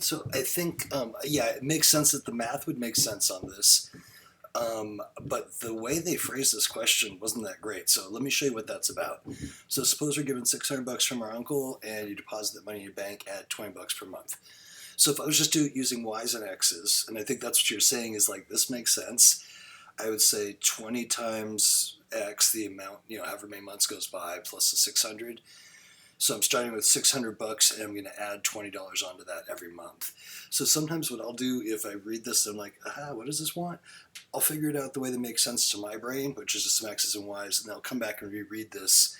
So I think, yeah, it makes sense that the math would make sense on this. But the way they phrased this question wasn't that great. So let me show you what that's about. So suppose we're given 600 bucks from our uncle and you deposit that money in your bank at 20 bucks per month. So if I was just using Y's and X's, and I think that's what you're saying is like, this makes sense, I would say 20 times X, the amount, however many months goes by, plus the 600. So I'm starting with 600 bucks and I'm going to add $20 onto that every month. So sometimes what I'll do if I read this, I'm like, what does this want? I'll figure it out the way that makes sense to my brain, which is just some X's and Y's, and I'll come back and reread this.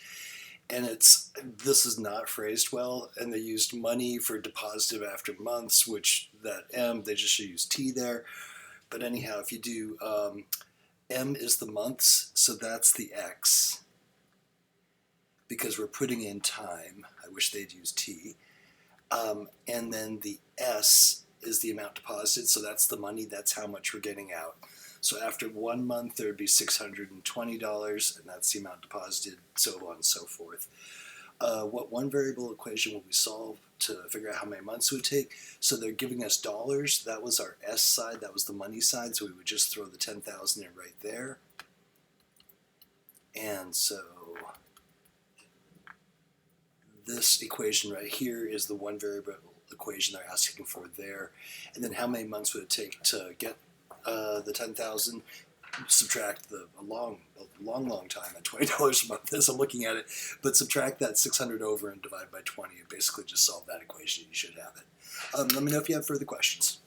And this is not phrased well, and they used money for deposited after months, which that M, they just should use T there. But anyhow, if you do M is the months, so that's the X because we're putting in time. I wish they'd use T. And then the S is the amount deposited, so that's the money, that's how much we're getting out. So after 1 month, there would be $620, and that's the amount deposited, so on and so forth. What one variable equation will we solve to figure out how many months it would take? So they're giving us dollars. That was our S side. That was the money side. So we would just throw the 10,000 in right there. And so this equation right here is the one variable equation they're asking for there. And then how many months would it take to get the 10,000? Subtract a long time at $20 a month as I'm looking at it, but subtract that 600 over and divide by 20 and basically just solve that equation. You should have it. Let me know if you have further questions.